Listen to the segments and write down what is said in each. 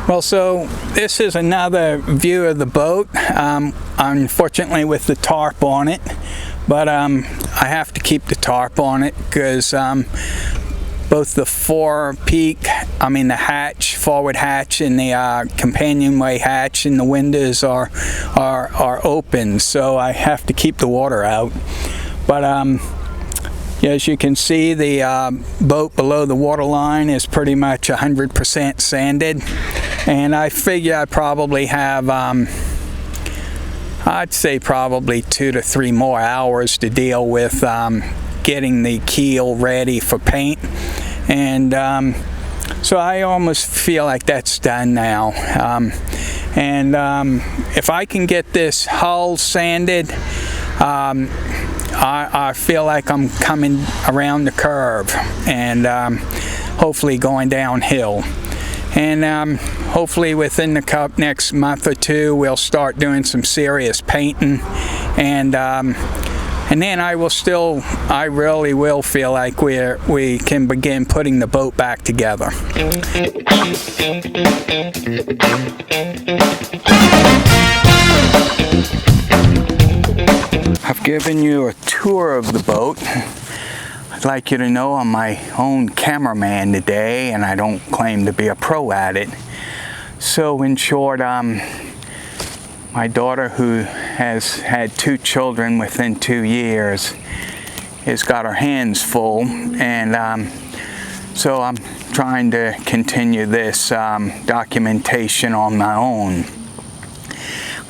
Well, so this is another view of the boat, unfortunately with the tarp on it, but I have to keep the tarp on it because both the the hatch, forward hatch, and the companionway hatch and the windows are open, so I have to keep the water out. But as you can see, the boat below the water line is pretty much 100% sanded, and I figure I probably have I'd say probably 2 to 3 more hours to deal with getting the keel ready for paint. And so I almost feel like that's done now. If I can get this hull sanded, I feel like I'm coming around the curve and hopefully going downhill. And hopefully within the next month or two we'll start doing some serious painting, and then I really will feel like we can begin putting the boat back together. I've given you a tour of the boat. I'd like you to know I'm my own cameraman today, and I don't claim to be a pro at it. So in short, my daughter, who has had 2 children within 2 years, has got her hands full, and so I'm trying to continue this documentation on my own.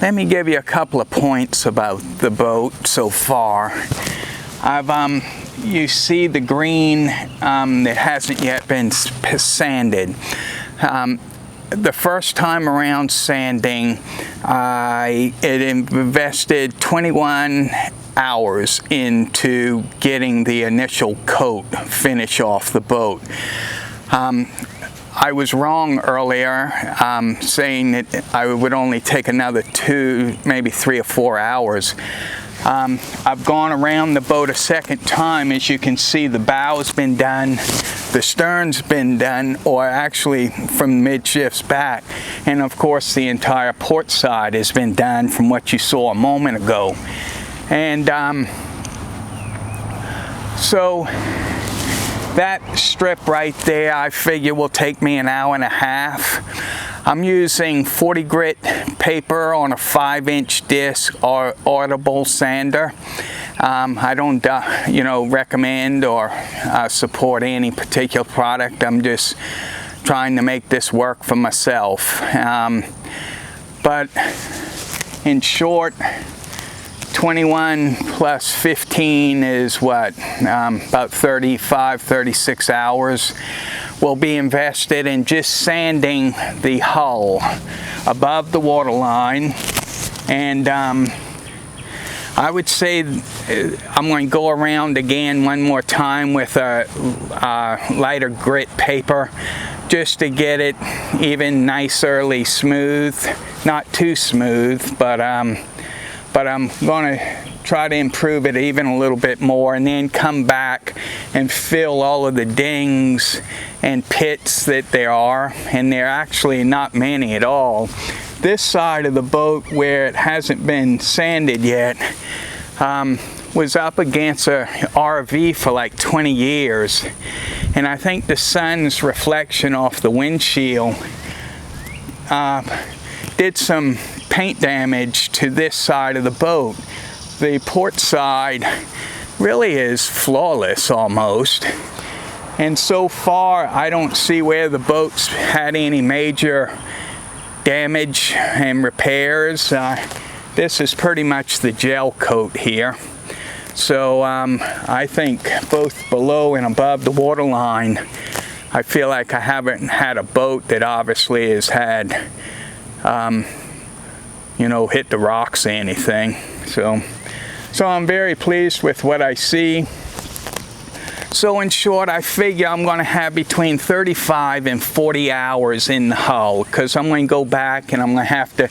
Let me give you a couple of points about the boat so far. You see the green that hasn't yet been sanded. The first time around sanding, it invested 21 hours into getting the initial coat finish off the boat. I was wrong earlier saying that I would only take another 2, maybe 3 or 4 hours. I've gone around the boat a second time. As you can see, the bow's been done, the stern's been done, or actually from midships back, and of course the entire port side has been done from what you saw a moment ago. And so that strip right there, I figure will take me an hour and a half. I'm using 40 grit paper on a 5-inch disc or audible sander. I don't recommend or support any particular product. I'm just trying to make this work for myself. But in short, 21 plus 15 is what? About 35, 36 hours will be invested in just sanding the hull above the water line. And I would say I'm going to go around again one more time with a lighter grit paper just to get it even nicerly smooth. Not too smooth, but I'm going to try to improve it even a little bit more, and then come back and fill all of the dings and pits that there are, and there are actually not many at all. This side of the boat, where it hasn't been sanded yet, was up against a RV for like 20 years, and I think the sun's reflection off the windshield did some paint damage to this side of the boat. The port side really is flawless almost, and so far I don't see where the boat's had any major damage and repairs. This is pretty much the gel coat here, so I think both below and above the water line, I feel like I haven't had a boat that obviously has had hit the rocks or anything. So I'm very pleased with what I see. So in short, I figure I'm going to have between 35 and 40 hours in the hull, because I'm going to go back and I'm going to have to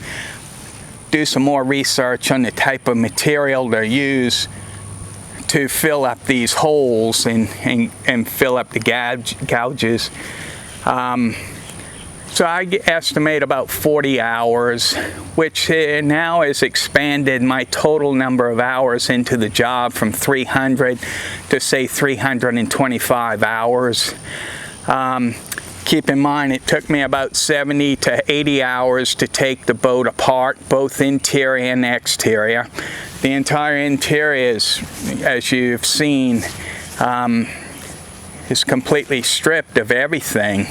do some more research on the type of material to use to fill up these holes and fill up the gouges. So I estimate about 40 hours, which now has expanded my total number of hours into the job from 300 to say 325 hours. Keep in mind, it took me about 70 to 80 hours to take the boat apart, both interior and exterior. The entire interior is, as you've seen, is completely stripped of everything.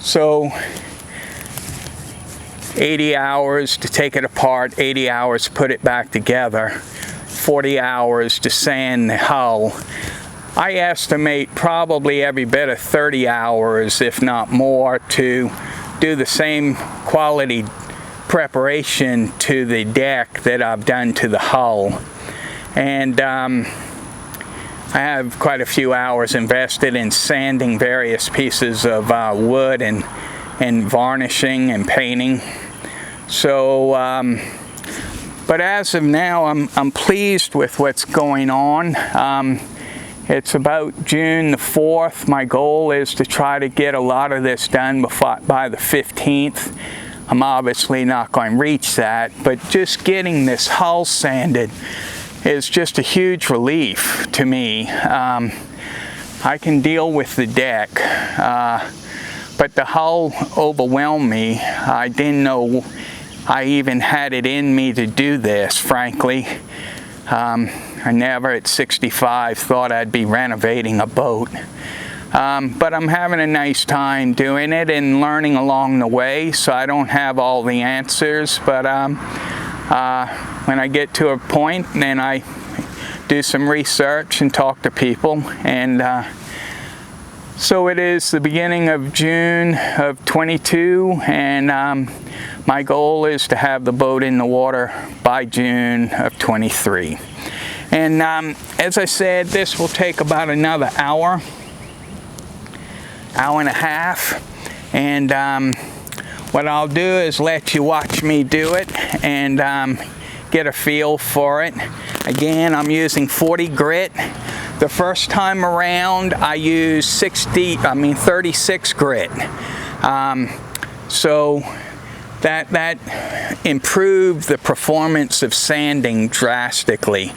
So 80 hours to take it apart, 80 hours to put it back together, 40 hours to sand the hull. I estimate probably every bit of 30 hours, if not more, to do the same quality preparation to the deck that I've done to the hull. And I have quite a few hours invested in sanding various pieces of wood and varnishing and painting. So, but as of now, I'm pleased with what's going on. It's about June the 4th. My goal is to try to get a lot of this done by the 15th. I'm obviously not going to reach that, but just getting this hull sanded is just a huge relief to me. I can deal with the deck, but the hull overwhelmed me. I didn't know I even had it in me to do this, frankly. I never at 65 thought I'd be renovating a boat. But I'm having a nice time doing it and learning along the way, so I don't have all the answers, but when I get to a point, then I do some research and talk to people. And so it is the beginning of June of 22, and my goal is to have the boat in the water by June of 23. And as I said, this will take about another hour and a half. And what I'll do is let you watch me do it and get a feel for it. Again, I'm using 40 grit. The first time around, I used 36 grit. So that improved the performance of sanding drastically.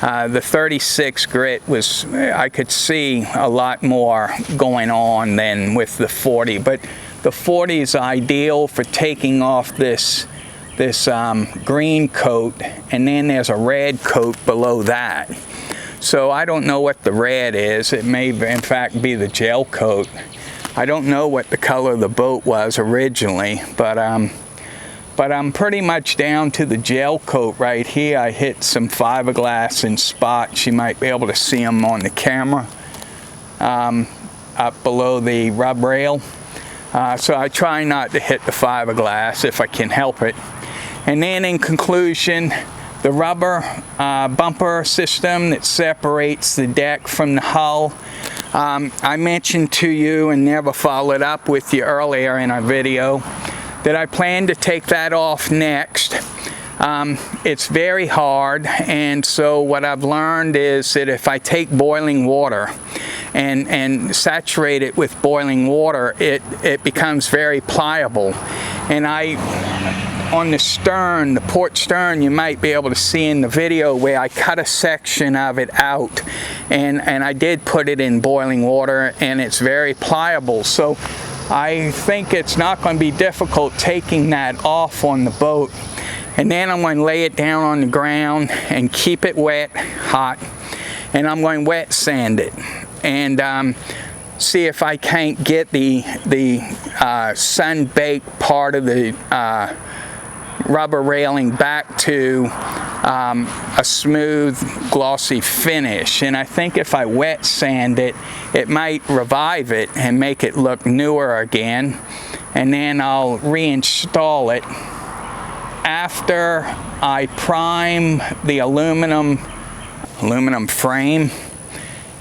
The 36 grit was, I could see a lot more going on than with the 40, but the 40 is ideal for taking off this green coat, and then there's a red coat below that. So I don't know what the red is. It may in fact be the gel coat. I don't know what the color of the boat was originally, but I'm pretty much down to the gel coat right here. I hit some fiberglass in spots. You might be able to see them on the camera up below the rub rail. So I try not to hit the fiberglass if I can help it. And then in conclusion, the rubber bumper system that separates the deck from the hull. I mentioned to you and never followed up with you earlier in our video that I plan to take that off next. It's very hard, and so what I've learned is that if I take boiling water and saturate it with boiling water, it becomes very pliable. And on the stern, the port stern, you might be able to see in the video where I cut a section of it out, and I did put it in boiling water, and it's very pliable. So I think it's not going to be difficult taking that off on the boat. And then I'm going to lay it down on the ground and keep it wet, hot, and I'm going to wet sand it and see if I can't get the sun-baked part of the rubber railing back to a smooth, glossy finish. And I think if I wet sand it, it might revive it and make it look newer again. And then I'll reinstall it after I prime the aluminum frame.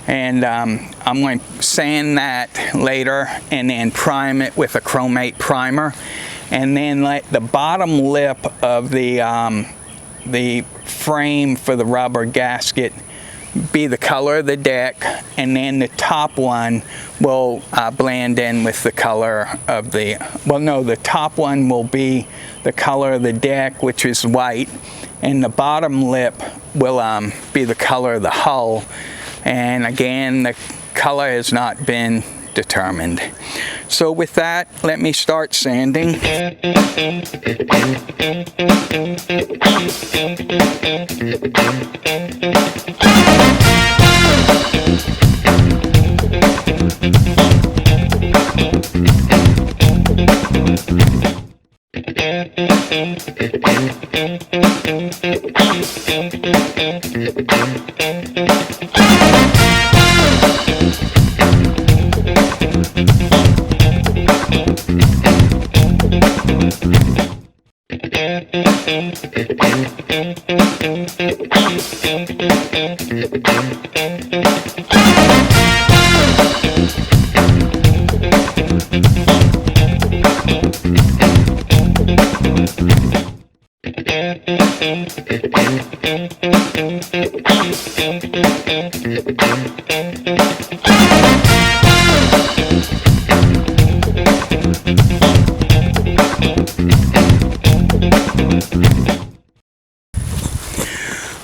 And I'm going to sand that later and then prime it with a chromate primer, and then let the bottom lip of the the frame for the rubber gasket be the color of the deck, and then the top one will blend in with the color of the, well no, the top one will be the color of the deck, which is white, and the bottom lip will be the color of the hull. And again, the color has not been determined. So with that, let me start sanding.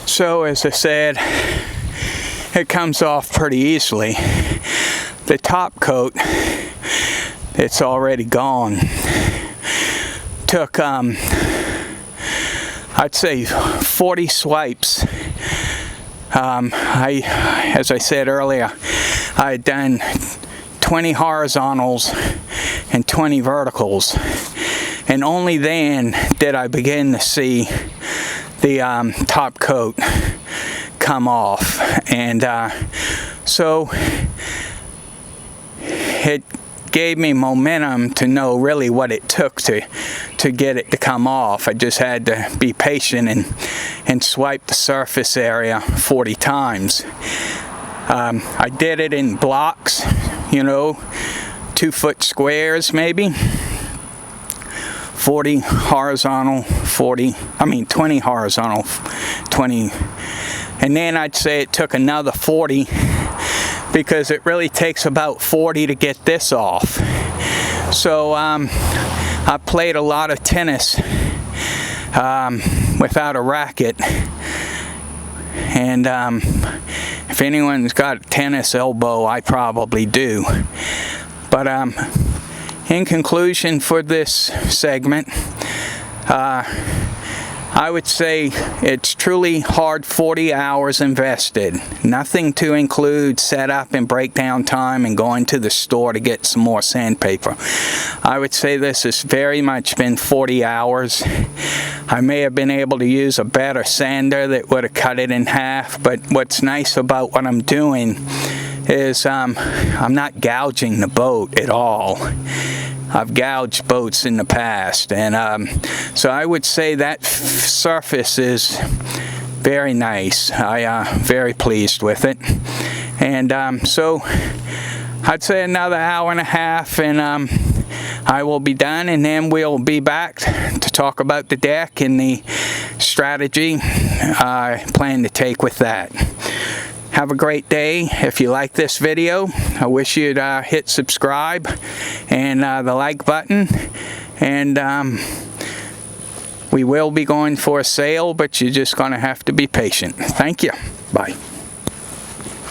So as I said, it comes off pretty easily. The top coat, it's already gone. Took I'd say 40 swipes. As I said earlier, I had done 20 horizontals and 20 verticals, and only then did I begin to see the top coat come off. And so it gave me momentum to know really what it took to get it to come off. I just had to be patient and swipe the surface area 40 times. I did it in blocks, you know, 2-foot squares maybe. 40 horizontal, 20 horizontal, 20. And then I'd say it took another 40, because it really takes about 40 to get this off. So I played a lot of tennis without a racket. And if anyone's got a tennis elbow, I probably do. But in conclusion for this segment, I would say it's truly hard 40 hours invested. Nothing to include setup and breakdown time and going to the store to get some more sandpaper. I would say this has very much been 40 hours. I may have been able to use a better sander that would have cut it in half, but what's nice about what I'm doing is I'm not gouging the boat at all. I've gouged boats in the past, and so I would say that surface is very nice. I'm very pleased with it. And so I'd say another hour and a half, and I will be done, and then we'll be back to talk about the deck and the strategy I plan to take with that. Have a great day. If you like this video, I wish you'd hit subscribe and the like button. And we will be going for a sale, but you're just going to have to be patient. Thank you. Bye.